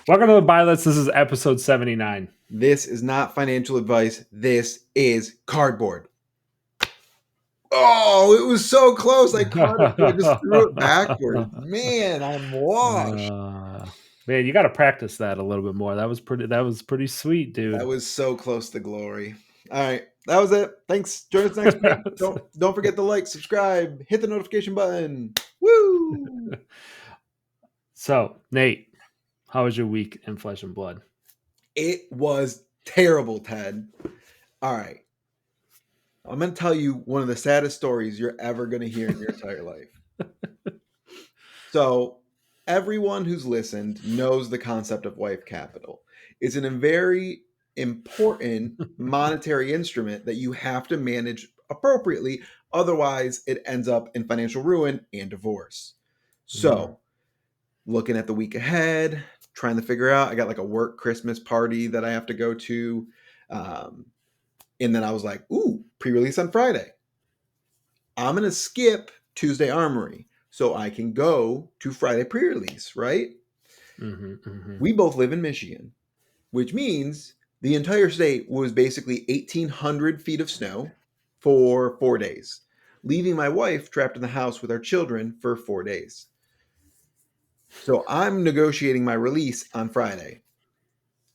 Welcome to the Buy List. This is episode 79. This is not financial advice. This is cardboard. Oh, it was so close. I caught it, but I just threw it backwards. Man, I'm washed. Man, you got to practice that a little bit more. That was pretty sweet, That dude. was so close to glory. All right, that was it. Thanks. Join us next week. Don't forget to like, subscribe, hit the notification button. Woo! So, Nate, how was your week in Flesh and Blood? It was terrible, Ted. All right. I'm going to tell you one of the saddest stories you're ever going to hear in your entire life. So, everyone who's listened knows the concept of wife capital. It's a very important monetary instrument that you have to manage appropriately. Otherwise, it ends up in financial ruin and divorce. So, looking at the week ahead, trying to figure out, I got like a work Christmas party that I have to go to. And then I was like, ooh, pre-release on Friday. I'm going to skip Tuesday Armory so I can go to Friday pre-release, right? We both live in Michigan, which means the entire state was basically 1,800 feet of snow for 4 days, leaving my wife trapped in the house with our children for 4 days. So I'm negotiating my release on Friday.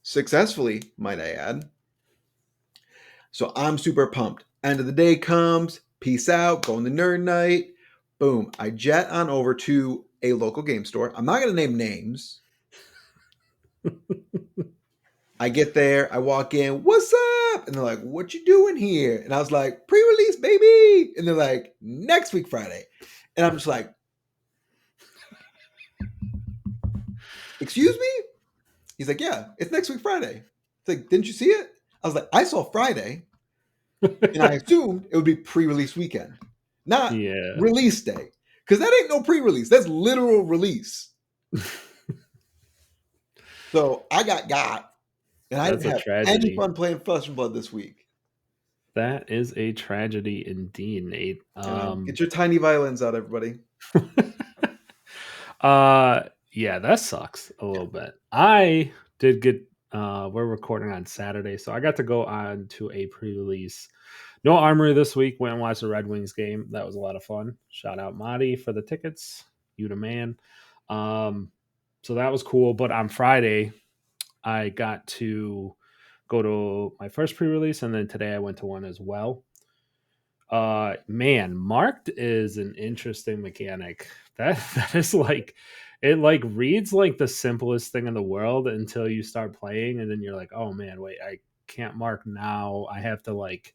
Successfully, might I add. So I'm super pumped. End of the day comes, peace out, going to nerd night. Boom. I jet on over to a local game store. I'm not going to name names. I get there, I walk in, what's up? And they're like, what you doing here? And I was like, pre-release, baby. And they're like, next week, Friday. And I'm just like, excuse me? He's like, yeah, it's next week, Friday. It's like, didn't you see it? I was like, I saw Friday. And I assumed it would be pre-release weekend, not release day. Because that ain't no pre-release. That's literal release. So I got. And I didn't have any fun playing Flesh and Blood this week. That is a tragedy indeed, Nate. Get your tiny violins out, everybody. Yeah, that sucks a little bit. I did get we're recording on Saturday, so I got to go on to a pre-release. No Armory this week. Went and watched the Red Wings game. That was a lot of fun. Shout out Marty for the tickets. You the man. So that was cool. But on Friday, I got to go to my first pre-release, and then today I went to one as well. Man, marked is an interesting mechanic. That is like it like reads like the simplest thing in the world until you start playing, and then you're like, oh man, wait, I can't mark now. I have to like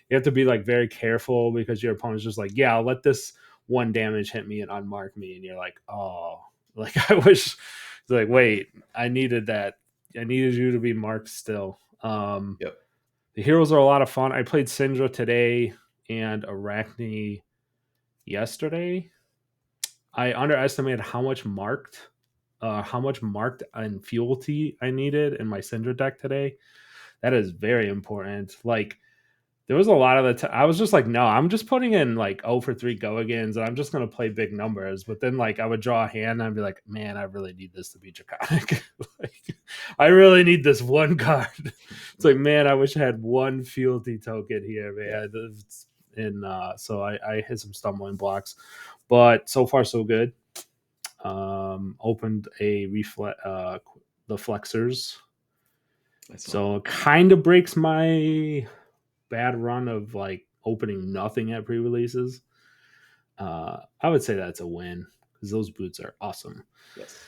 you have to be like very careful because your opponent's just like, yeah, I'll let this one damage hit me and unmark me, and you're like, oh, like I wish. It's like, wait, I needed that. I needed you to be marked still. Yep. The heroes are a lot of fun. I played Syndra today and Arachne yesterday. I underestimated how much marked and fealty I needed in my Syndra deck today. That is very important. Like there was a lot of the I was just like, no, I'm just putting in like 0 for 3 go agains and I'm just gonna play big numbers. But then like I would draw a hand and I'd be like, man, I really need this to be draconic. Like I really need this one card. It's like, man, I wish I had one fealty token here, man. And so I hit some stumbling blocks. But so far so good. Opened a the flexors. So it kind of breaks my bad run of like opening nothing at pre-releases. I would say that's a win because those boots are awesome. Yes,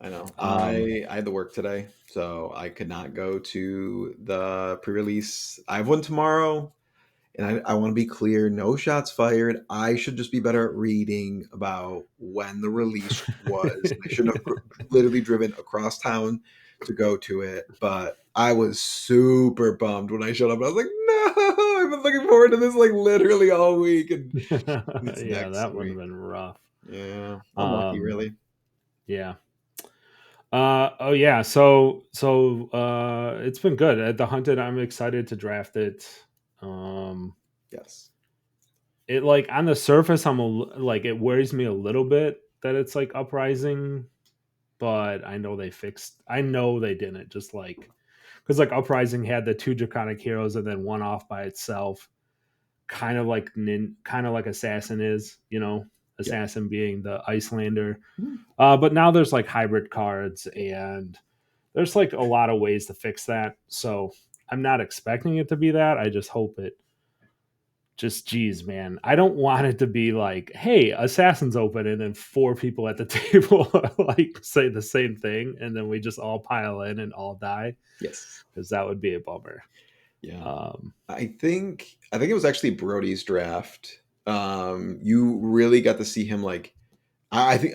I know. I had to work today, so I could not go to the pre-release. I have one tomorrow, and I want to be clear: no shots fired. I should just be better at reading about when the release was. I shouldn't have literally driven across town to go to it, but I was super bummed when I showed up. I was like, no, I've been looking forward to this like literally all week, and it's yeah, next that would have week. been rough. Yeah, unlucky, really. Yeah. Oh yeah. So it's been good at the Hunted. I'm excited to draft it. Yes. It like on the surface, like it worries me a little bit that it's like uprising but I know they fixed. I know they didn't just like because like Uprising had the two draconic heroes and then one off by itself, kind of like Assassin is, Yeah. Assassin being the Icelander. Mhm. But now there's like hybrid cards and there's like a lot of ways to fix that. So I'm not expecting it to be that. I just hope it just geez, man. I don't want it to be like, hey, Assassin's open and then four people at the table like say the same thing and then we just all pile in and all die Yes. because that would be a bummer. Yeah. Um, I think it was actually Brody's draft. You really got to see him like I think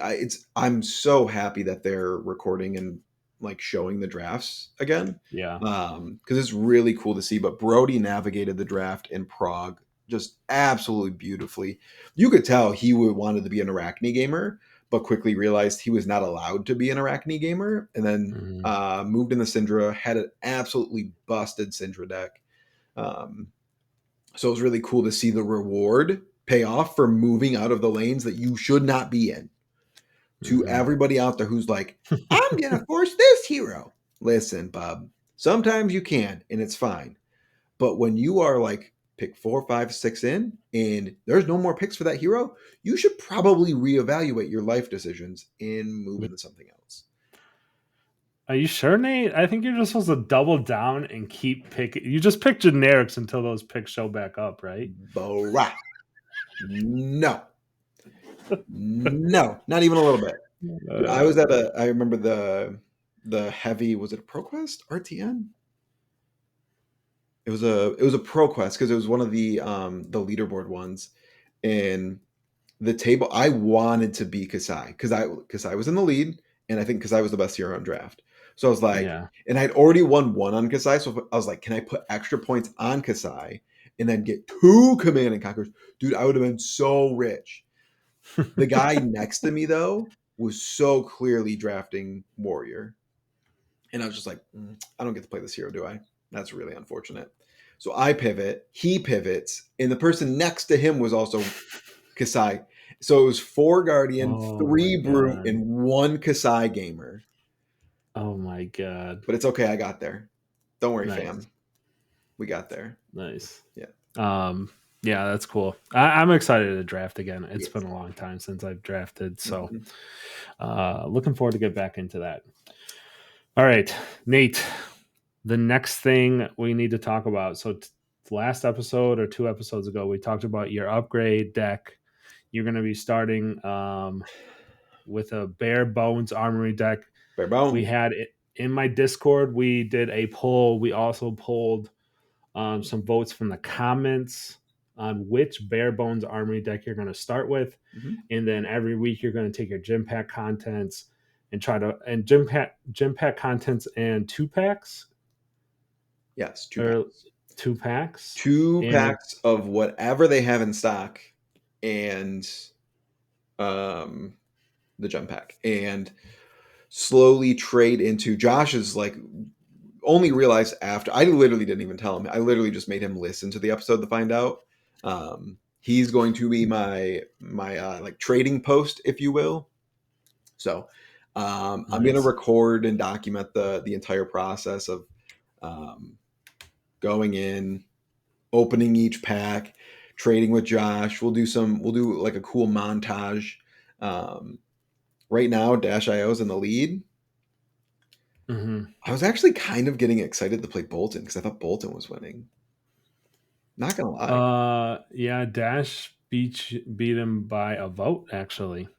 I'm so happy that they're recording and like showing the drafts again. yeah. Because it's really cool to see. But Brody navigated the draft in Prague just absolutely beautifully. You could tell he wanted to be an Arachne gamer, but quickly realized he was not allowed to be an Arachne gamer, and then Mhm. moved into Syndra, had an absolutely busted Syndra deck. Um, so it was really cool to see the reward pay off for moving out of the lanes that you should not be in. To Mhm. everybody out there who's like, I'm gonna force this hero. Listen, Bob, sometimes you can, and it's fine. But when you are like pick 4, 5, 6 in, and there's no more picks for that hero, you should probably reevaluate your life decisions and move into something else. Are you sure, Nate? I think you're just supposed to double down and keep picking. You just pick generics until those picks show back up, right? Bruh. No. No. Not even a little bit. Dude, Uh, I remember the heavy, was it a ProQuest? RTN? It was a ProQuest because it was one of the leaderboard ones. And the table, I wanted to be Kasai because I was in the lead, and I think Kasai was the best hero on draft. So I was like, yeah. and I'd already won one on Kasai, so I was like, can I put extra points on Kasai and then get two command and conquerors? Dude, I would have been so rich. The guy next to me though was so clearly drafting warrior, and I was just like, I don't get to play this hero, do I? That's really unfortunate. So I pivot, he pivots, and the person next to him was also Kasai. So it was 4 Guardian, Oh my 3 Brute, god. and 1 Kasai gamer. Oh my god. But it's okay, I got there. Don't worry, Nice. fam. We got there. Nice. Yeah. Um, yeah, that's cool. I'm excited to draft again. It's Yes. been a long time since I've drafted, so Mhm. looking forward to get back into that. All right, Nate. The next thing we need to talk about. So last episode or 2 episodes ago, we talked about your upgrade deck. You're going to be starting with a bare bones armory deck. Bare We bones. had it in my Discord. We did a poll. We also pulled some votes from the comments on which bare bones armory deck you're going to start with, Mhm. and then every week you're going to take your gym pack contents and try to and gym pack contents and 2 packs Yes, two or packs. 2 packs, Two and packs of whatever they have in stock, and um the gem pack. And slowly trade into Josh's like only realized after I literally didn't even tell him. I literally just made him listen to the episode to find out. He's going to be my like trading post, if you will. So I'm going to nice. record and document the entire process of um, going in, opening each pack, trading with Josh. We'll do like a cool montage. Um, right now, Dash IO is in the lead. Hmm. I was actually kind of getting excited to play Bolton because I thought Bolton was winning. Not gonna lie. Yeah, Dash beat him by a vote actually.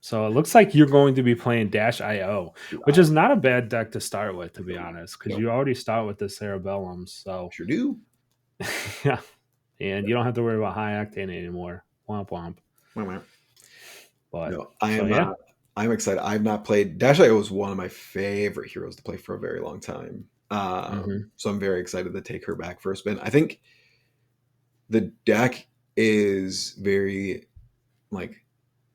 So it looks like you're going to be playing Dash IO, Dude, which is not a bad deck to start with, to be no, honest, because no, you already start with the Cerebellum. So sure do. yeah, and you don't have to worry about high octane anymore. Womp womp. Wah, wah. But No, I so am. yeah. I'm excited. I've not played Dash IO is one of my favorite heroes to play for a very long time. Hmm. So I'm very excited to take her back for a spin. I think the deck is very like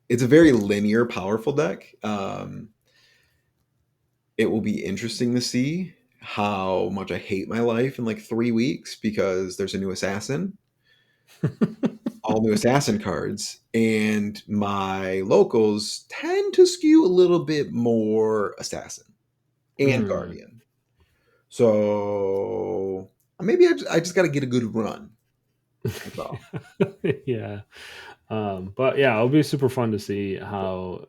it's a very linear, powerful deck. It will be interesting to see how much I hate my life in like 3 weeks because there's a new assassin. all new assassin cards, and my locals tend to skew a little bit more assassin and Mm. guardian. So maybe I just got to get a good run. That's all. Yeah. But yeah, it'll be super fun to see how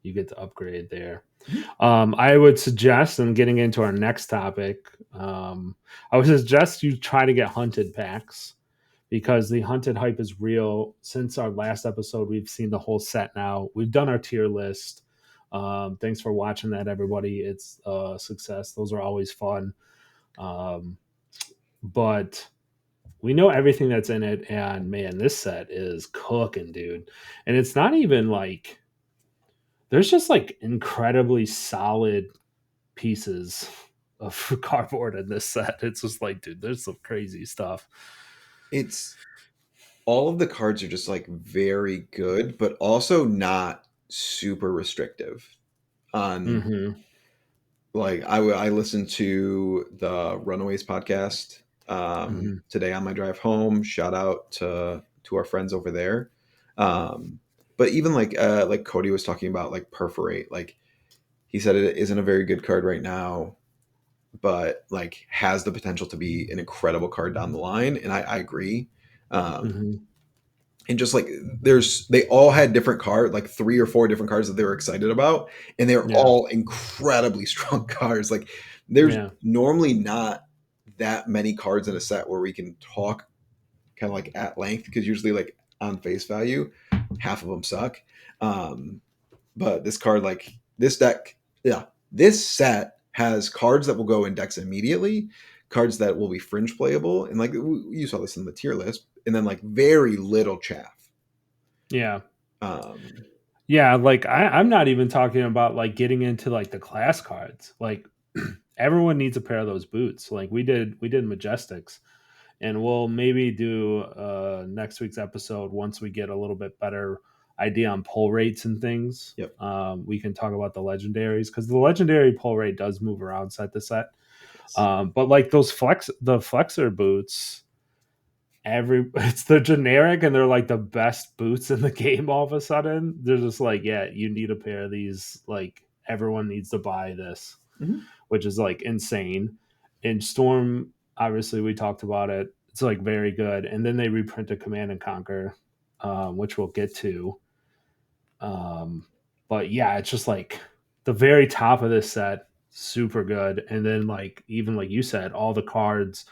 you get to upgrade there. Mhm. I would suggest, and getting into our next topic, I would suggest you try to get hunted packs because the hunted hype is real. Since our last episode, we've seen the whole set now. We've done our tier list. Thanks for watching that, everybody. It's a success. Those are always fun. Um, but we know everything that's in it, and man, this set is cooking, dude. And it's not even like there's just like incredibly solid pieces of cardboard in this set. It's just like, dude, there's some crazy stuff. It's all of the cards are just like very good, but also not super restrictive on Mm-hmm. like I listened to the Runaways podcast Mm-hmm. today on my drive home. Shout out to our friends over there. Um, but even like Cody was talking about like perforate, like he said it isn't a very good card right now, but like has the potential to be an incredible card down the line, and I agree. Um, Mm-hmm. and just like they all had different cards, like 3 or 4 different cards that they were excited about, and they're Yeah. all incredibly strong cards. Like there's Yeah. normally not that many cards in a set where we can talk kind of like at length, because usually like on face value half of them suck. um but this card, like this deck, yeah, this set has cards that will go in decks immediately, cards that will be fringe playable, and like you saw this in the tier list, and then like very little chaff. Yeah. um Yeah. Like I'm not even talking about like getting into like the class cards. Like everyone needs a pair of those boots. Like we did Majestics, and we'll maybe do next week's episode once we get a little bit better idea on pull rates and things. yep. We can talk about the legendaries because the legendary pull rate does move around set to set. Yes. But like the flexor boots, it's the generic and they're like the best boots in the game. All of a sudden, they're just like, yeah, you need a pair of these. Like everyone needs to buy this, Mhm. which is like insane. In Storm, obviously, we talked about it. It's like very good. And then they reprinted Command and Conquer, which we'll get to. Um, but yeah, it's just like the very top of this set, super good. And then like even like you said, all the cards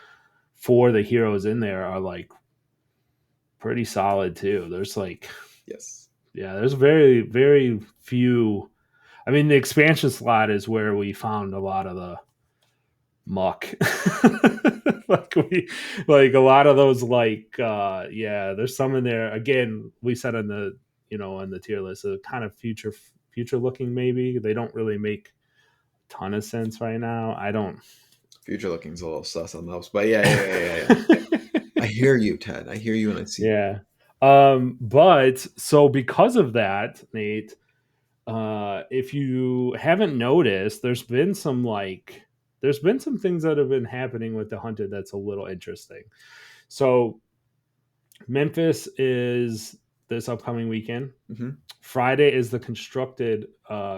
for the heroes in there are like pretty solid too. There's like Yes. yeah, there's very very few. I mean, the expansion slot is where we found a lot of the muck. like we like a lot of those like yeah, there's some in there. Again, we said on the on the tier list, kind of future looking maybe. They don't really make a ton of sense right now. I don't Future looking's a little sus on those, but yeah. I hear you, Ted. I hear you, and I see you. Yeah. But so because of that, Nate, if you haven't noticed, there's been some things that have been happening with the hunted that's a little interesting. So Memphis is this upcoming weekend. Hmm. Friday is the constructed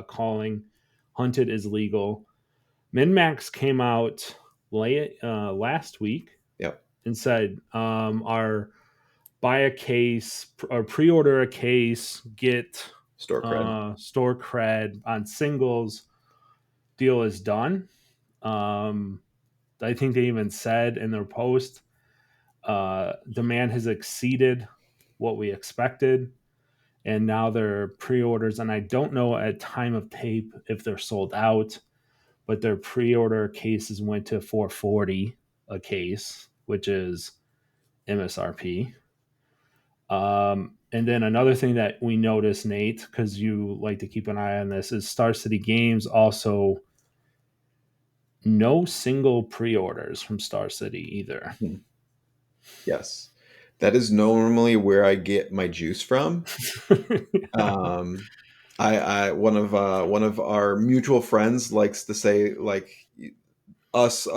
calling. Hunted is legal. MinMax came out last week Yep. and said our buy a case or pre-order a case, get Store cred. store cred on singles. Deal is done. Um, I think they even said in their post, demand has exceeded what we expected, and now their pre-orders. And I don't know at time of tape if they're sold out, but their pre-order cases went to 440 a case, which is MSRP. And then another thing that we noticed, Nate, because you like to keep an eye on this, is Star City Games also no single pre-orders from Star City either. Mhm. Yes, that is normally where I get my juice from. Um, I one of our mutual friends likes to say like us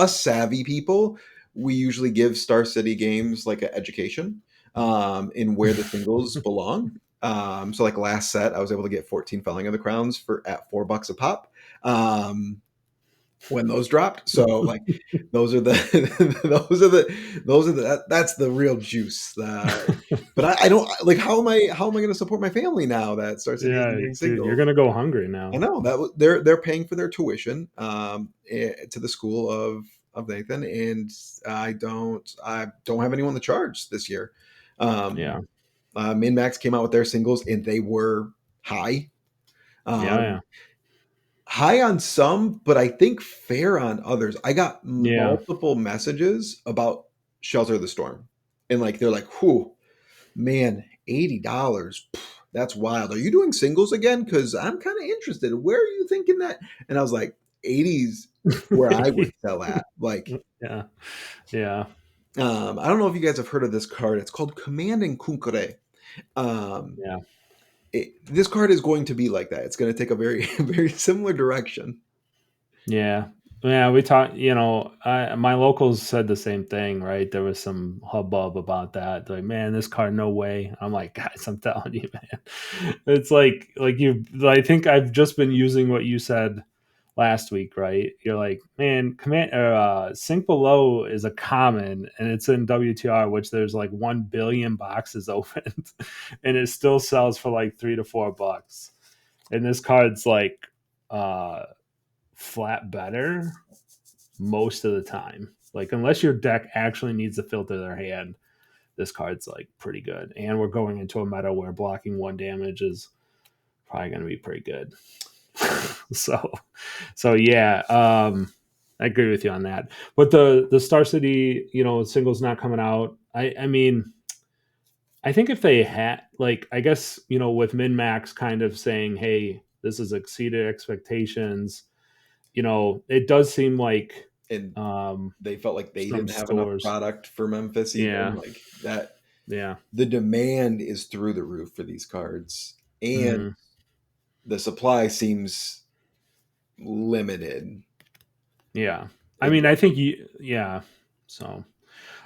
savvy people, we usually give Star City games like an education in where the singles belong. So like last set, I was able to get 14 Felling of the Crowns for at $4 a pop. When those dropped. So like those are the that's the real juice. But I don't like how am I going to support my family now that Star City isn't Yeah, doing dude, you're singles? gonna go hungry I now. know that they're paying for their tuition to the school of Nathan, and I don't have anyone to charge this year. Um, Yeah, Min Max came out with their singles, and they were high. Um, yeah, high on some, but I think fair on others. I got yeah, multiple messages about Shelter of the Storm, and like they're like, "Whew, man, $80. That's wild. Are you doing singles again? Because I'm kind of interested. Where are you thinking that?" And I was like, "80s where I would sell at." Like, yeah, yeah, I don't know if you guys have heard of this card. It's called Command and Kunkure. Um, yeah. this card is going to be like that. It's going to take a very, very similar direction. Yeah. Yeah, we talked, my locals said the same thing, right? There was some hubbub about that. They're like, man, this car, no way. I'm like, guys, I'm telling you, man. It's I think I've just been using what you said last week, right? You're like, man, sink below is a common and it's in WTR, which there's like 1 billion boxes opened and it still sells for like $3 to $4. And this card's like, uh, flat better most of the time. Like unless your deck actually needs to filter their hand, this card's like pretty good. And we're going into a meta where blocking 1 damage is probably going to be pretty good. so, so yeah, I agree with you on that. But the Star City, singles not coming out. I mean, I think if they had like, I guess with Min Max kind of saying, hey, this has exceeded expectations. It does seem like And um, they felt like they some didn't have enough stores. product for Memphis, even Yeah, like that. yeah, The demand is through the roof for these cards, and hmm the supply seems limited. yeah. I It, mean, I think yeah. So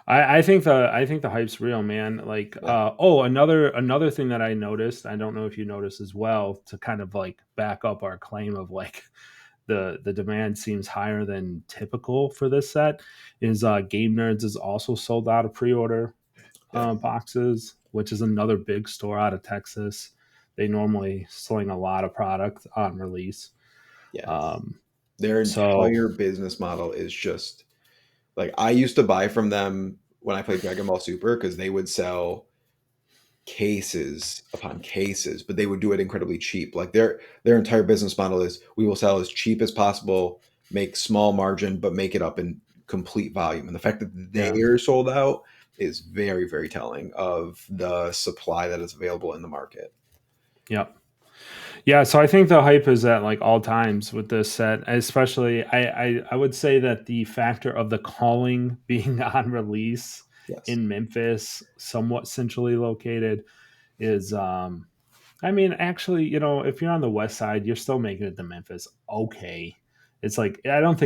I think the hype's real, man. Like, yeah, another thing that I noticed. I don't know if you noticed as well. To kind of like back up our claim of like the demand seems higher than typical for this set is Game Nerds is also sold out of pre-order yeah, boxes, which is another big store out of Texas. They normally sling a lot of product on release. yes. Um, Their so entire business model is just like I used to buy from them when I played Dragon Ball Super because they would sell cases upon cases, but they would do it incredibly cheap. Like their entire business model is we will sell as cheap as possible, make small margin, but make it up in complete volume. And the fact that they yeah, are sold out is very, very telling of the supply that is available in the market. yep. Yeah, so I think the hype is at like all times with this set. Especially, I would say that the factor of the calling being on release Yes. in Memphis, somewhat centrally located, is I mean, actually, if you're on the west side, you're still making it to Memphis. Okay. It's like I don't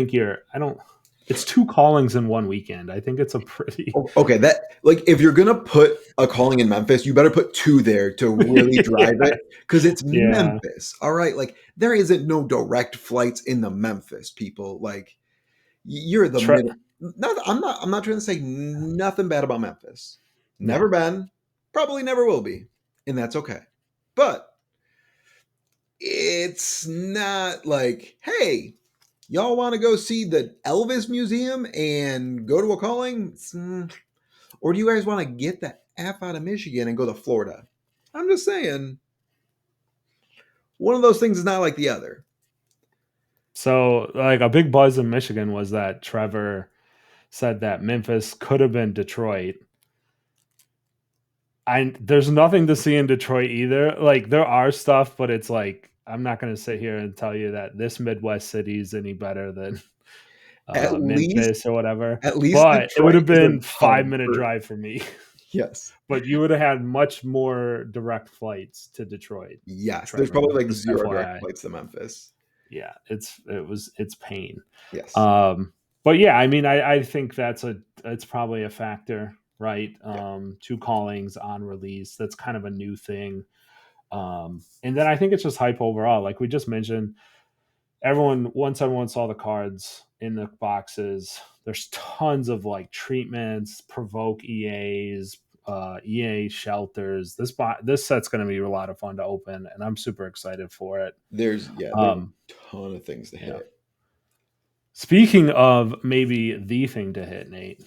it's two callings in one weekend. I think it's a pretty Okay, that like if you're gonna put a calling in Memphis, you better put two there to really drive yeah, it because it's yeah. Memphis. All right, like there isn't no direct flights in the Memphis people. Like you're the Tre- middle. Not, I'm not trying to say nothing bad about Memphis. Never no. been, probably never will be, and that's okay. But it's not like, hey, y'all want to go see the Elvis Museum and go to a calling? Or do you guys want to get the F out of Michigan and go to Florida? I'm just saying, one of those things is not like the other. So, like a big buzz in Michigan was that Trevor said that Memphis could have been Detroit. There's nothing to see in Detroit either. Like there are stuff, but it's like I'm not going to sit here and tell you that this Midwest city is any better than At least, Memphis or whatever. at least But it would Detroit have been isn't 5 home minute for drive for me. yes, But you would have had much more direct flights to Detroit, yes. There's Trevor. probably like Just zero direct FYI. flights to Memphis. Yeah, it's pain. Yes. Um, but yeah, I mean, I think it's probably a factor, right? Yeah. Two callings on release. That's kind of a new thing. And then I think it's just hype overall. Like we just mentioned, once everyone saw the cards in the boxes, there's tons of like treatments, provoke EAs, EA shelters. This set's going to be a lot of fun to open, and I'm super excited for it. There's Um, a ton of things to yeah. hit. Speaking of maybe the thing to hit, Nate,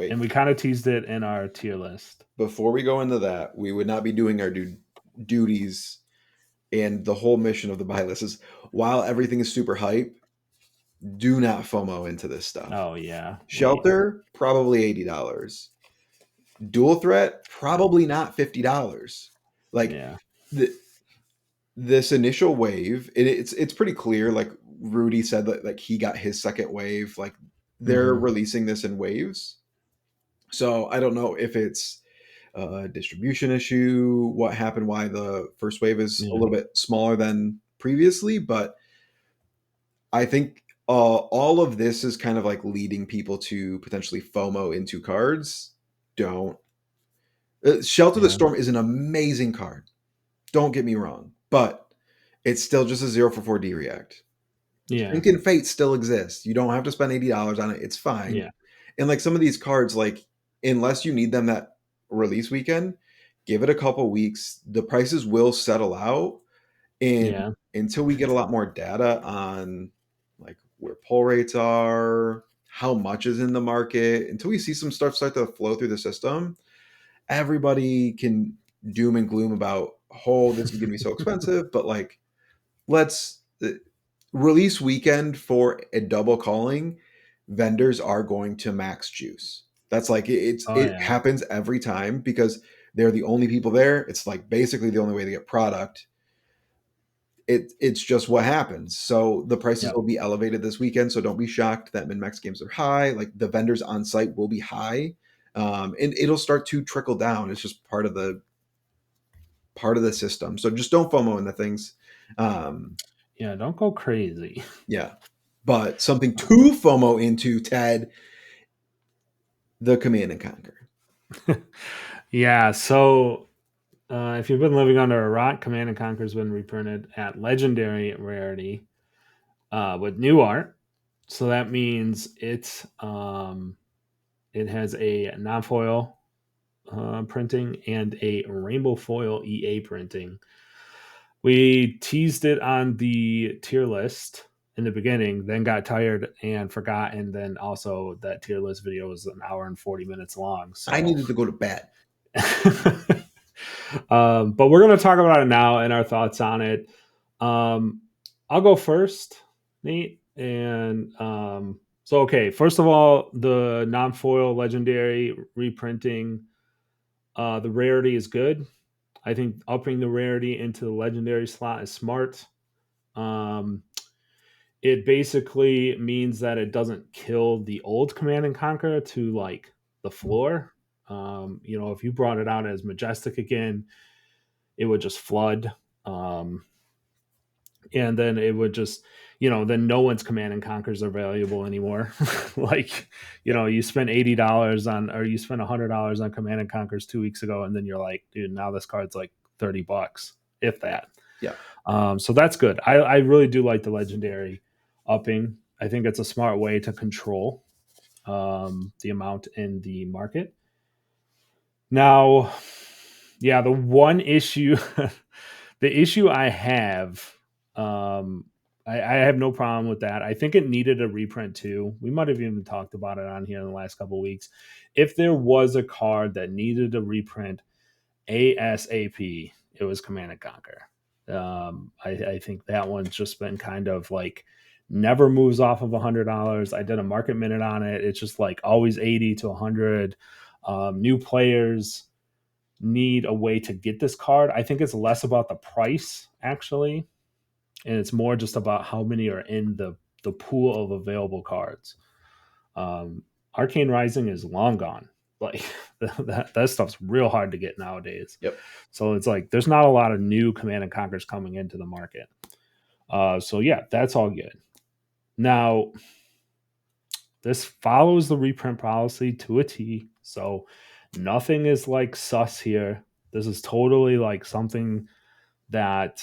and Wait, we kind of teased it in our tier list. before we go into that, we would not be doing our duties, and the whole mission of the buy list is, while everything is super hype, do not FOMO into this stuff. Oh yeah, wait, Shelter, probably $80. Dual threat, probably not $50. Like yeah, the this initial wave, it's pretty clear. Like Rudy said that like he got his second wave. Like they're hmm releasing this in waves. So I don't know if it's a distribution issue, what happened, why the first wave is a yeah, little bit smaller than previously, but I think all of this is kind of like leading people to potentially FOMO into cards. Don't. Shelter the yeah, Storm is an amazing card. Don't get me wrong, but it's still just a 0 for 4 D react. yeah, Trinket Fate still exists. You don't have to spend $80 on it. It's fine. yeah, And like some of these cards, like unless you need them that release weekend, give it a couple weeks. The prices will settle out, and yeah. until we get a lot more data on like where pull rates are, how much is in the market, until we see some stuff start to flow through the system, everybody can doom and gloom about, oh, this is going to be so expensive. But like, let's release weekend for a double calling, vendors are going to max juice. That's like Oh it yeah, happens every time because they're the only people there. It's like basically the only way to get product. It's just what happens. So the prices yep, will be elevated this weekend. So don't be shocked that min max games are high. Like the vendors on site will be high, and it'll start to trickle down. It's just part of the system. So just don't FOMO into things. Um, yeah. Don't go crazy. yeah, but something to FOMO into, Ted, the Command and Conquer. Yeah. So if you've been living under a rock, Command and Conquer's been reprinted at legendary rarity with new art. So that means it has a non-foil printing and a rainbow foil EA printing. We teased it on the tier list in the beginning, then got tired and forgot, and then also that tier list video was an hour and 40 minutes long. I So needed to go to bed. but we're going to talk about it now and our thoughts on it. Um, I'll go first, Nate. And so, okay, first of all, the non foil legendary reprinting, the rarity is good. I think upping the rarity into the legendary slot is smart. Um, it basically means that it doesn't kill the old Command and Conquer to like the floor. If you brought it out as Majestic again, it would just flood. Um, and then it would just, then no one's Command and Conquers are valuable anymore. Like, Yeah, you spent $80 on, or you spent $100 on Command and Conquers 2 weeks ago, and then you're like, dude, now this card's like $30, if that. yeah, So that's good. I really do like the legendary upping. I think it's a smart way to control the amount in the market. Now, yeah, the one issue, the issue I have, I have no problem with that. I think it needed a reprint too. We might have even talked about it on here in the last couple of weeks. If there was a card that needed a reprint ASAP, it was Command and Conquer. I think that one's just been kind of like never moves off of $100. I did a market minute on it. It's just like always 80 to 100. New players need a way to get this card. I think it's less about the price actually, and it's more just about how many are in the pool of available cards. Arcane Rising is long gone. Like that stuff's real hard to get nowadays. yep. So it's like there's not a lot of new Command and Conquers coming into the market. So yeah, that's all good. Now, This follows the reprint policy to a T. So nothing is like sus here. This is totally like something that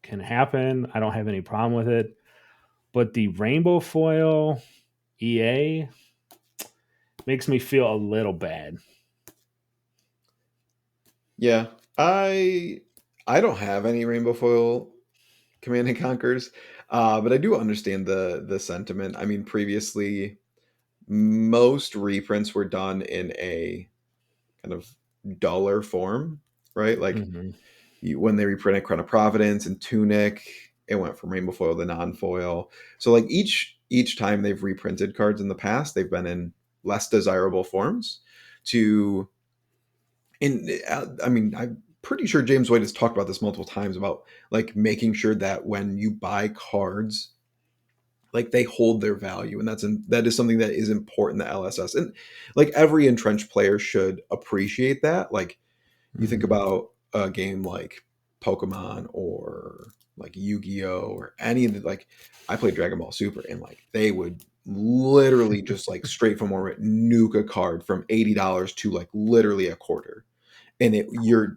can happen. I don't have any problem with it. But the rainbow foil EA makes me feel a little bad. Yeah, I don't have any rainbow foil Command and Conquers, but I do understand the sentiment. I mean, previously most reprints were done in a kind of duller form, right? Like Mm-hmm. when they reprinted Crown of Providence and Tunic, it went from rainbow foil to non-foil. So like each time they've reprinted cards in the past, they've been in less desirable forms to I mean, I'm pretty sure James White has talked about this multiple times about like making sure that when you buy cards, like they hold their value, and that is something that is important to LSS, and like every entrenched player should appreciate that. Like you think Mm-hmm. about a game like Pokemon or like Yu-Gi-Oh or any of the like I played Dragon Ball Super, and like they would literally just like straight from orbit nuke a card from $80 to like literally a quarter, and your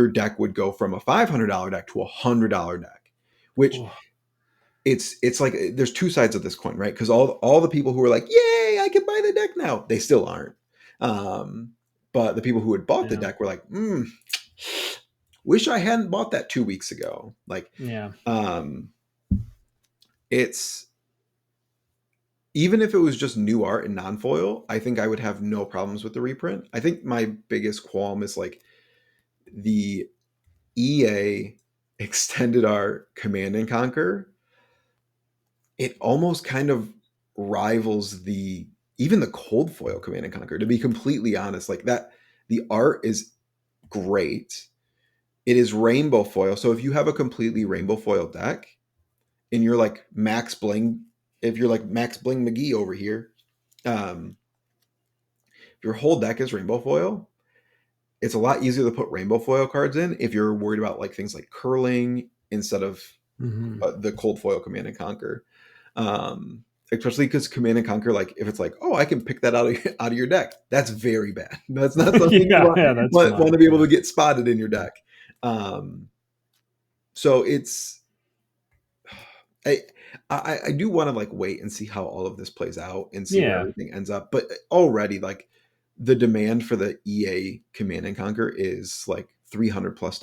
deck would go from a $500 deck to $100 deck, which Oh, it's like there's two sides of this coin, right? Because all the people who are like, yay, I can buy the deck now, they still aren't. Um, but the people who had bought the yeah. deck were like, wish I hadn't bought that 2 weeks ago. Like, Yeah. um, it's even if it was just new art and non-foil, I think I would have no problems with the reprint. I think my biggest qualm is like the EA extended art Command and Conquer. It almost kind of rivals the even the cold foil Command and Conquer. To be completely honest, like that, the art is great. It is rainbow foil, so if you have a completely rainbow foil deck and you're like Max Bling, if you're like Max Bling McGee over here, um, if your whole deck is rainbow foil, it's a lot easier to put rainbow foil cards in if you're worried about like things like curling instead of Mm-hmm. the cold foil Command and Conquer. Especially because Command and Conquer, like if it's like, oh, I can pick that out of your deck, that's very bad. That's not something you Yeah. Yeah. That's want not. to be able Yeah. to get spotted in your deck. Um, so it's I, I do want to like wait and see how all of this plays out and see where Yeah. everything ends up. But already, like the demand for the EA Command and Conquer is like $300 plus.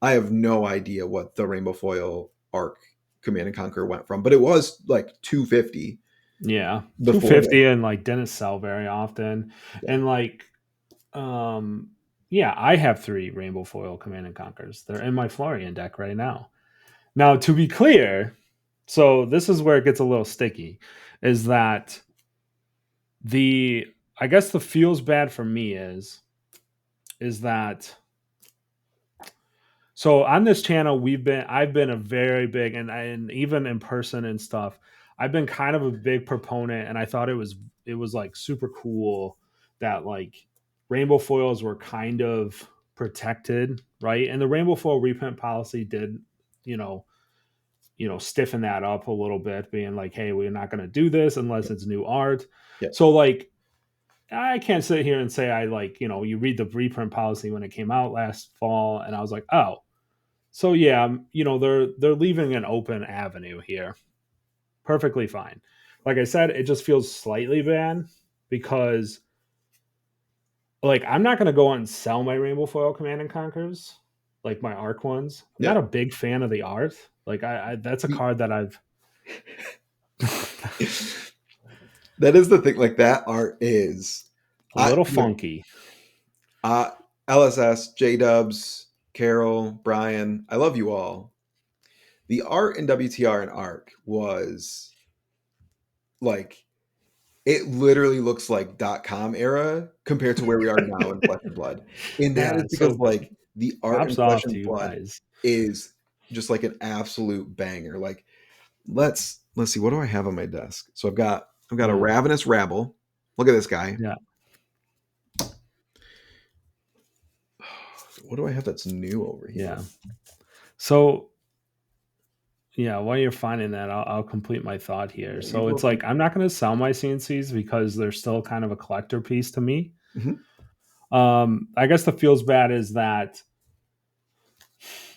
I have no idea what the Rainbow Foil Arc Command and Conquer went from, but it was like 250 Yeah. before that. 250 and like didn't sell very often. Yeah, And like, um, yeah, I have 3 rainbow foil command and conquers. They're in my Florian deck right now. Now, to be clear, so this is where it gets a little sticky, is that the I guess the feels bad for me is that so on this channel I've been a very big and even in person and stuff, I've been kind of a big proponent, and I thought it was like super cool that like rainbow foils were kind of protected, right? And the rainbow foil reprint policy did, you know, stiffen that up a little bit, being like, hey, we're not going to do this unless yeah, it's new art. yeah. So like I can't sit here and say I like, you read the reprint policy when it came out last fall and I was like, oh, so yeah, they're leaving an open avenue here. Perfectly fine. Like I said, it just feels slightly bad because like I'm not going to go out and sell my rainbow foil command and conquers like my arc ones. I'm Yeah. not a big fan of the art. Like I that's a The- card that I've that is the thing. Like that art is, a I little look, funky. uh, LSS, J Dubs, Carol, Brian, I love you all. The art in WTR and ARC was like it literally looks like .com era compared to where we are now in Flesh and Blood. And that is Yeah, because so like the art in props Flesh off to and you Blood guys. is just like an absolute banger. Like let's see, what do I have on my desk? So I've got a Yeah. Ravenous Rabble. Look at this guy. Yeah. What do I have that's new over Yeah. here? So yeah, while you're finding that, I'll complete my thought here. Yeah, you So go it's from like I'm not going to sell my CNCs because they're still kind of a collector piece to me. Mhm. I guess the feels bad is that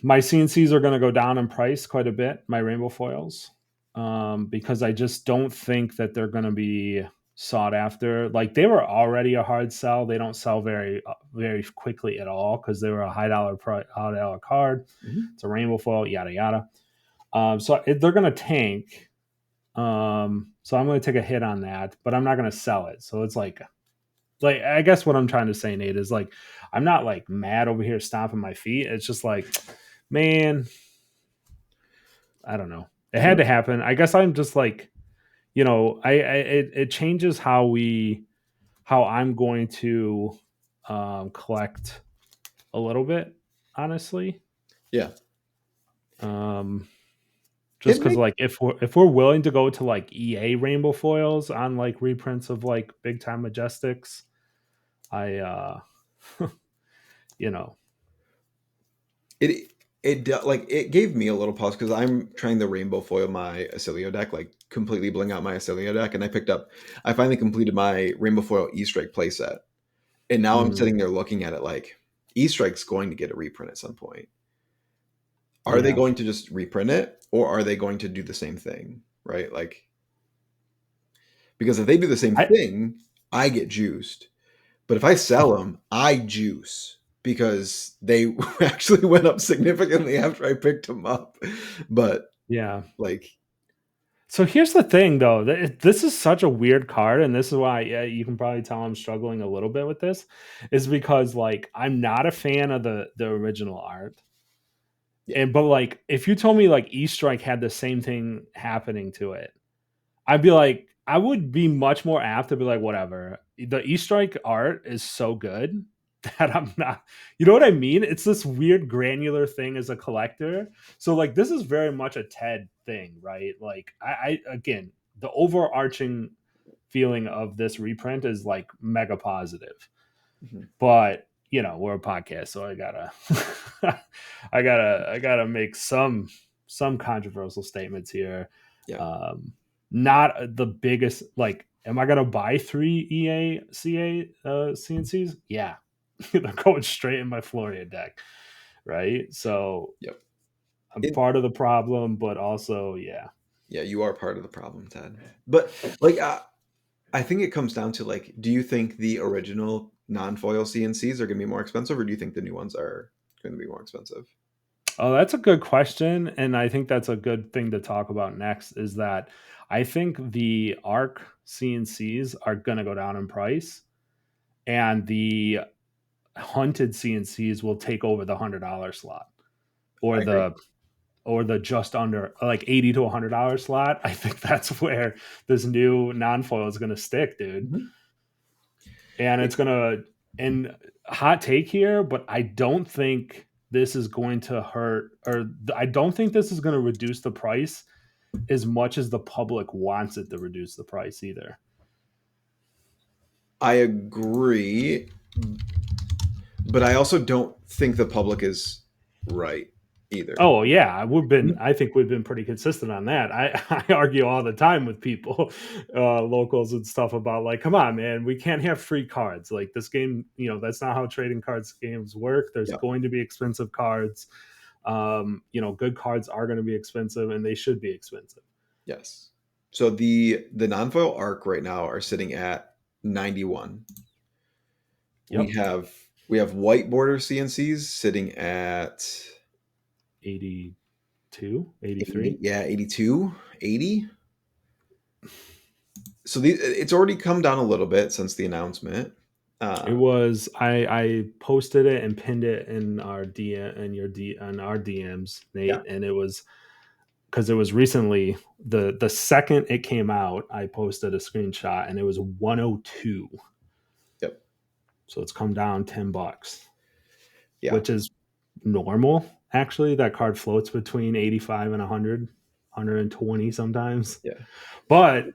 my CNCs are going to go down in price quite a bit, my rainbow foils, because I just don't think that they're going to be sought after. Like they were already a hard sell. They don't sell very quickly at all because they were a high dollar card. Mhm. It's a rainbow foil, yada yada. They're going to tank. So I'm going to take a hit on that, but I'm not going to sell it. So it's like I guess what I'm trying to say, Nate, is like I'm not like mad over here stomping my feet. It's just like, man, I don't know. It had No. to happen. I guess I'm just like, it changes how I'm going to collect a little bit, honestly. Yeah. Um, just It because makes like if we're willing to go to like EA rainbow foils on like reprints of like big time majestics, I you know, it like it gave me a little pause because I'm trying to rainbow foil my Acilio deck, like completely bling out my Acilio deck, and I finally completed my rainbow foil E-Strike playset, and now I'm mm, sitting there looking at it like E-Strike's going to get a reprint at some point. Are they yeah. going to just reprint it, or are they going to do the same thing, right? Like, because if they do the same I thing, I get juiced. But if I sell them, I juice because they actually went up significantly after I picked them up. But yeah. like, So here's the thing, though. This is such a weird card, and this is why you can probably tell I'm struggling a little bit with this, is because like I'm not a fan of the original art, yeah, and but like if you told me like E Strike had the same thing happening to it, I would be much more apt to be like, whatever. The E Strike art is so good that I'm not, you know what I mean? It's this weird granular thing as a collector. So like this is very much a TED thing, right? Like I again, the overarching feeling of this reprint is like mega positive. mhm, But we're a podcast, so I gotta I gotta make some controversial statements here. yeah. um Not the biggest, like, am I gonna buy 3 EA CA CNCs? Yeah. They're going straight in my Floria deck, right? So Yep. I'm It, part of the problem, but also yeah. yeah, you are part of the problem, Ted. But like, I think it comes down to like, do you think the original non-foil CNCs are going to be more expensive, or do you think the new ones are going to be more expensive? Oh, that's a good question, and I think that's a good thing to talk about next. Is that I think the ARC CNCs are going to go down in price, and the hunted CNCs will take over the $100 slot, or I agree. the just under like $80 to $100 slot. I think that's where this new non foil is going to stick, dude. Mhm. And It, it's gonna, and hot take here, but I don't think this is going to hurt, or I don't think this is going to reduce the price as much as the public wants it to reduce the price either. I agree, but I also don't think the public is right either. Oh yeah, I think we've been pretty consistent on that. I argue all the time with people, locals and stuff, about like, come on, man, we can't have free cards. Like this game, that's not how trading cards games work. There's Yeah. going to be expensive cards. Good cards are going to be expensive, and they should be expensive. Yes. So the non-foil arc right now are sitting at 91. We Yep, have we have white border CNCs sitting at 82, 80, 83. yeah, 82, 80. So it's already come down a little bit since the announcement. It Uh, was I posted it and pinned it in our DM and your D on our DMs, yeah, Nate, and it was because it was recently the second it came out. I posted a screenshot and it was 102, yep, so it's come down $10, yeah, which is normal. Actually, that card floats between 85 and 100, 120 sometimes. yeah. But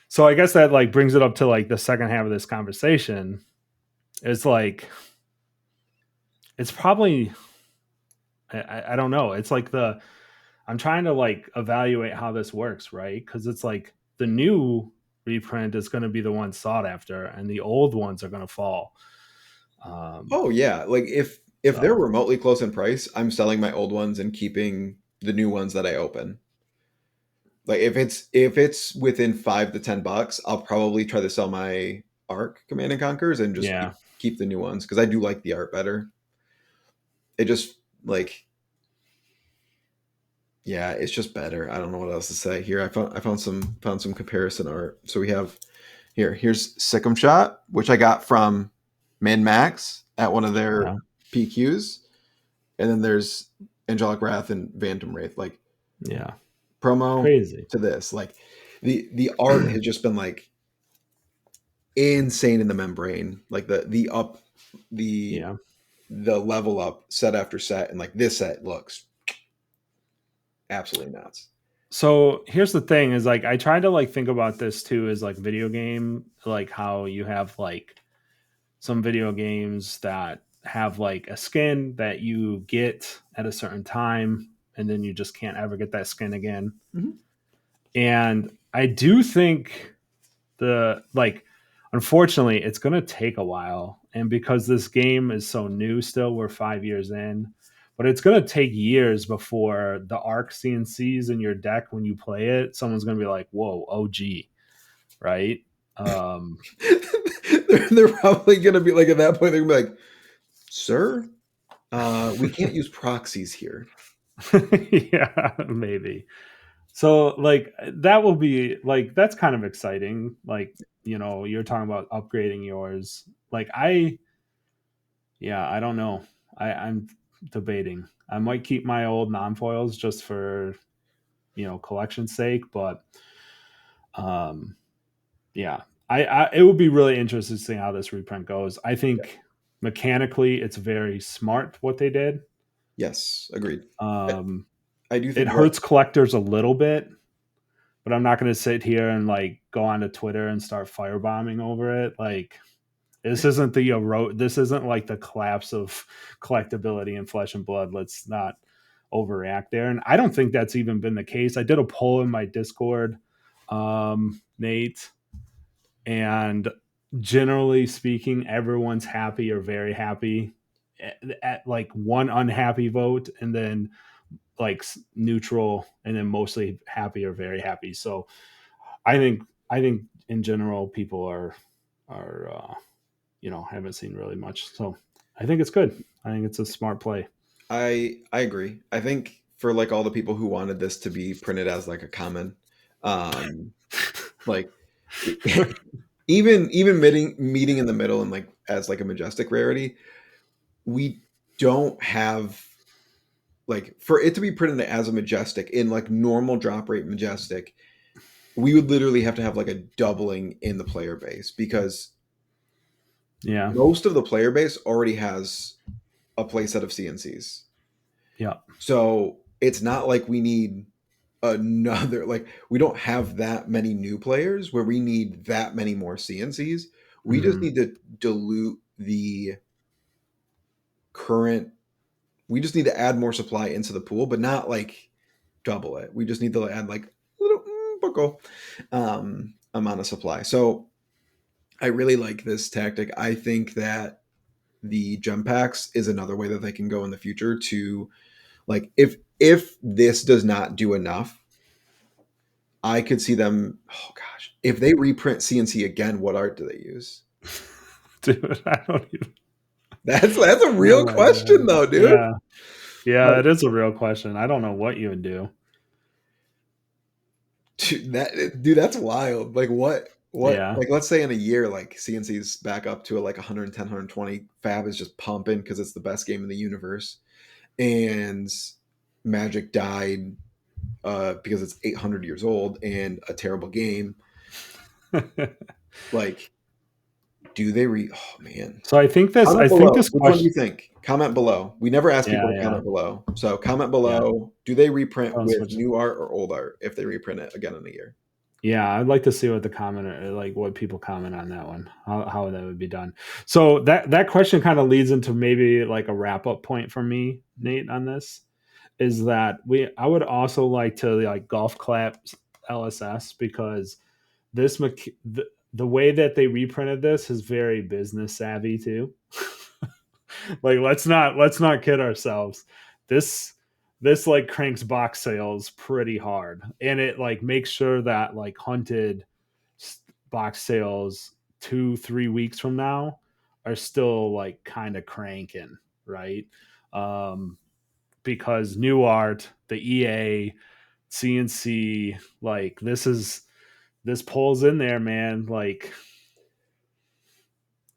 so I guess that like brings it up to like the second half of this conversation. It's like it's probably I don't know. It's like I'm trying to like evaluate how this works, right? Because it's like the new reprint is going to be the one sought after, and the old ones are going to fall. Oh yeah, like if they're So remotely close in price, I'm selling my old ones and keeping the new ones that I open. Like if it's within $5 to $10, I'll probably try to sell my Arc Command and Conquers and just yeah, keep the new ones because I do like the art better. It just like yeah, it's just better. I don't know what else to say. Here I found some comparison art. So we have here's Sikkim Shot, which I got from Min Max at one of their yeah, PQs, and then there's Angelic Wrath and Phantom Wraith. Like yeah, promo crazy. to this, like the art has just been like insane in the membrane. Like the up the Yeah. the level up set after set, and like this set looks absolutely nuts. So here's the thing: is like I try to like think about this too as like video game, like how you have like some video games that have like a skin that you get at a certain time, and then you just can't ever get that skin again. Mhm. And I do think the like unfortunately it's going to take a while, and because this game is so new still, we're 5 years in, but it's going to take years before the arc cncs in your deck when you play it someone's going to be like, whoa, OG, right? um they're probably gonna be like at that point they're gonna be like, "Sir, we can't use proxies here." yeah, maybe. So like that will be like that's kind of exciting, like, you're talking about upgrading yours. Like I don't know. I'm debating. I might keep my old non-foils just for, collection's sake, but um yeah. It would be really interesting to see how this reprint goes. I think mechanically it's very smart what they did. Yes, agreed. I, Um I do it think that hurts collectors a little bit, but I'm not going to sit here and like go onto Twitter and start firebombing over it. Like this isn't like the collapse of collectability in Flesh and Blood. Let's not overreact there. And I don't think that's even been the case. I did a poll in my Discord, Nate, and generally speaking, everyone's happy or very happy at like one unhappy vote, and then like neutral, and then mostly happy or very happy. So I think in general people are haven't seen really much. So I think it's good. I think it's a smart play. I agree. I think for like all the people who wanted this to be printed as like a common, um, like even meeting in the middle and like as like a majestic rarity, we don't have like for it to be printed as a majestic in like normal drop rate majestic, we would literally have to have like a doubling in the player base because Yeah. most of the player base already has a playset of CNCs. Yeah. So it's not like we need another like we don't have that many new players where we need that many more CNCs. We just Hmm. need to dilute the current we just need to add more supply into the pool, but not like double it. We just need to add like a little poco amount of supply. So I really like this tactic. I think that the gem packs is another way that they can go in the future to like if this does not do enough, I could see them. Oh gosh, if they reprint CNC again, what art do they use? Dude, I don't even. That's a Oh real my question god. though, dude. Yeah. Yeah, Like, it is a real question. I don't know what you would do. dude, that's wild. Like what Yeah. like let's say in a year like CNC's back up to like 110, 120, Fab is just pumping because it's the best game in the universe, and Magic died because it's 800 years old and a terrible game. Like, do they Oh man. So I Comment think below. this Which one do you question. think? Comment below. We never ask Yeah, people to yeah, comment below. So comment yeah. below. Do they reprint Tell us with what. new art or old art if they reprint it again in a year? Yeah, I'd like to see what the commenter, like what people comment on that one, how that would be done. So that question kind of leads into maybe like a wrap up point for me, Nate, on this. is that I would also like to like golf clap LSS because the way that they reprinted this is very business savvy too. Like let's not kid ourselves. This this like cranks box sales pretty hard, and it like makes sure that like hunted box sales 2-3 weeks from now are still like kind of cranking, right? Um, because new art, the EA, CNC, like this pulls in there, man. Like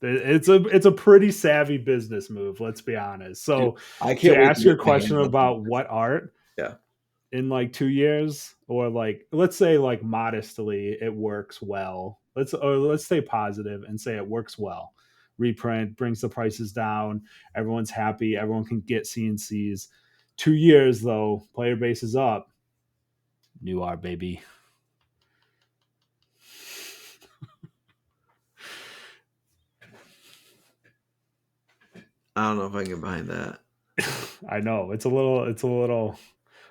it's a pretty savvy business move, let's be honest. Dude, So I to can't wait to ask your get my question hands on some of about this. what art Yeah. in like 2 years, or like let's say like modestly it works well. Let's stay positive and say it works well. Reprint brings the prices down, everyone's happy, everyone can get CNCs. 2 years though, player base is up. New art, baby. I don't know if I can get behind that. I know it's a little.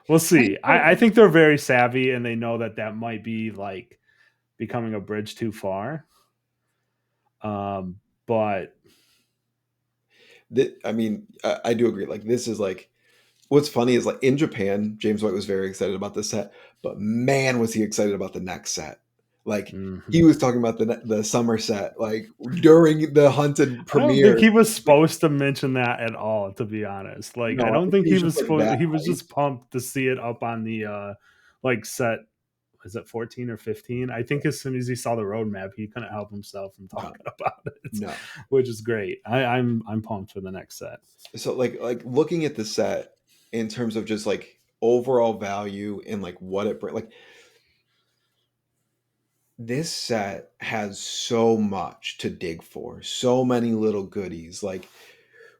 We'll I see. I think they're very savvy and they know that that might be like becoming a bridge too far. But I mean, I do agree. Like this is like what's funny is like in Japan, James White was very excited about this set, but man, was he excited about the next set. Like he mhm. was talking about the summer set, like during the Hunted I don't think premiere. he was Like, supposed to mention that at all, to be honest. Like, I no, I don't think think he he was just was like supposed. that He was hype. just pumped to see it up on the like set. Is it 14 or 15? I think as soon as he saw the roadmap, he couldn't help himself from No, talking about it, no. which is great. I'm pumped for the next set. So like looking at the set in terms of just like overall value and like what it brings, like this set has so much to dig for, so many little goodies. Like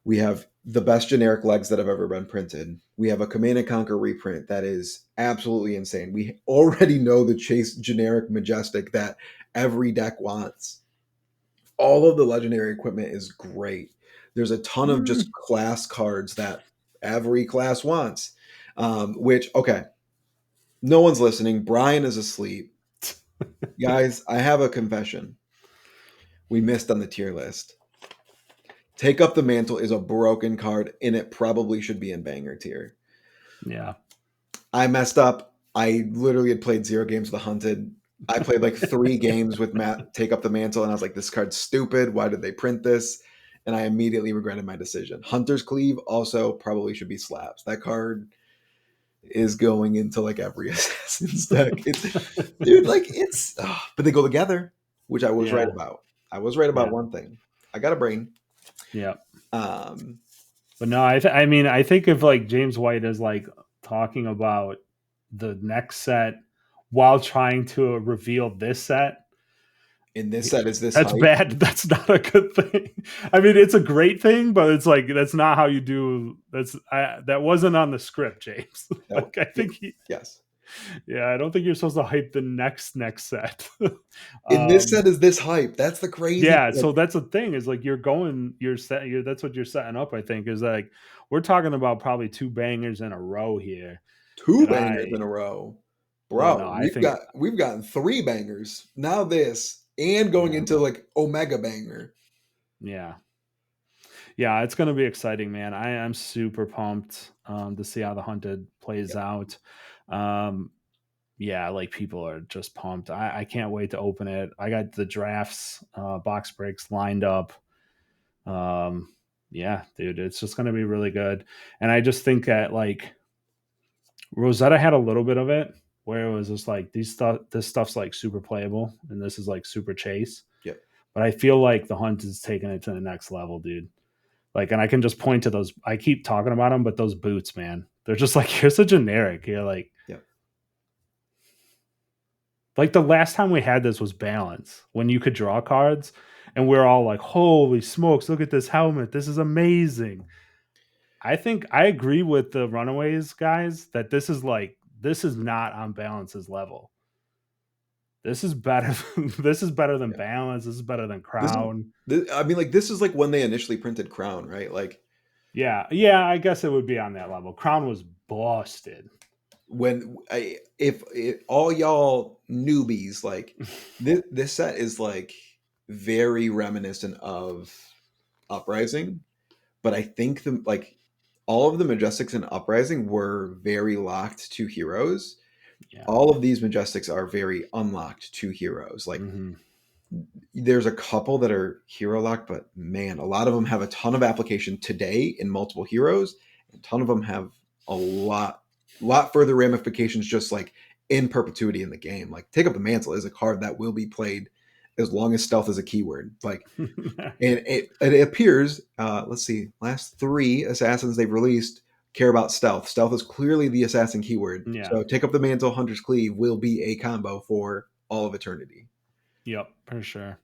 we have the best generic legs that have ever been printed. We have a Command and Conquer reprint that is absolutely insane. We already know the Chase generic Majestic that every deck wants. All of the legendary equipment is great. There's a ton of just Mm. class cards that every class wants. Which, okay, no one's listening. Brian is asleep. Guys, I have a confession. We missed on the tier list. Take Up the Mantle is a broken card, and it probably should be in banger tier. Yeah. I messed up. I literally had played 0 games with the Hunted. I played like 3 games with Matt Take Up the Mantle, and I was like, this card's stupid. Why did they print this? And I immediately regretted my decision. Hunter's Cleave also probably should be slaps. That card is going into like every assassin's deck. It's dude, like it's but they go together, which I was right Yeah. about. I was right about Yeah. one thing. I got a brain. Yeah. Um But no, I mean, I think if like James White is like talking about the next set while trying to reveal this set, in this set is this that's hype. bad. That's not a good thing. I mean, it's a great thing, but it's like that's not how you do. That wasn't on the script, James. That, Like I think yes. yeah, I don't think you're supposed to hype the next set. In this um, set is this hype. That's the crazy yeah, like so that's the thing is like that's what you're setting up. I think is like we're talking about probably two bangers in a row here, two and bangers in a row. well, no, Bro, I think we've gotten 3 bangers. Now this and going yeah, into like Omega banger. yeah. Yeah, it's going to be exciting, man. I am super pumped to see how the hunted plays Yeah. out. Um, yeah, like people are just pumped. I can't wait to open it. I got the drafts, box breaks lined up. Um, yeah, dude, it's just going to be really good. And I just think that like Rosetta had a little bit of it where it was just like this stuff's like super playable and this is like super chase. Yep. But I feel like the hunt is taking it to the next level, dude. Like, and I can just point to those. I keep talking about them, but those boots, man, they're just like here's a generic. You're Yep. like the last time we had this was balance when you could draw cards, and we're all like, holy smokes, look at this helmet, this is amazing. I think I agree with the Runaways guys that this is not on balance's level. This is better. This is better than Yeah. balance. This is better than This is crown. I mean like this is like when they initially printed Crown, right? Like Yeah, yeah. I guess it would be on that level. Crown was busted. If all y'all newbies, like this set is like very reminiscent of Uprising, but I think the like all of the Majestics in Uprising were very locked to heroes. Yeah. All of these Majestics are very unlocked to heroes. Like Mm-hmm. there's a couple that are hero locked, but man, a lot of them have a ton of application today in multiple heroes. A ton of them have a lot further ramifications just like in perpetuity in the game. Like Take Up the Mantle is a card that will be played as long as stealth is a keyword. Like, and it appears, let's see, last 3 assassins they've released care about stealth. Stealth is clearly the assassin keyword. Yeah. So Take Up the Mantle, Hunter's Cleave will be a combo for all of eternity. Yep, for sure.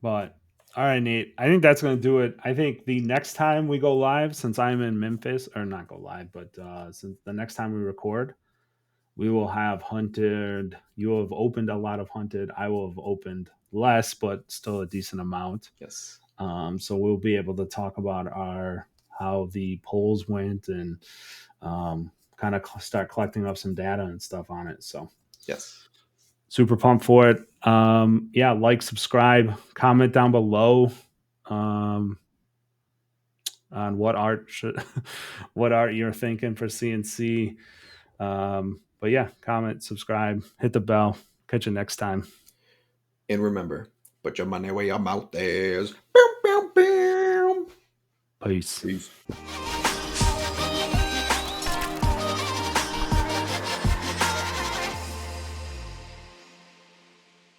But all right, Nate. I think that's going to do it. I think the next time we go live, since I'm in Memphis, or not go live, but since the next time we record, we will have hunted. You will have opened a lot of hunted. I will have opened less, but still a decent amount. Yes. So we'll be able to talk about how the polls went and kind of start collecting up some data and stuff on it. So Yes. super pumped for it. Yeah, like, subscribe, comment down below on what art what art you're thinking for CNC. But yeah, comment, subscribe, hit the bell. Catch you next time. And remember, put your money where your mouth is. Bow, bow, bow. Peace. Peace.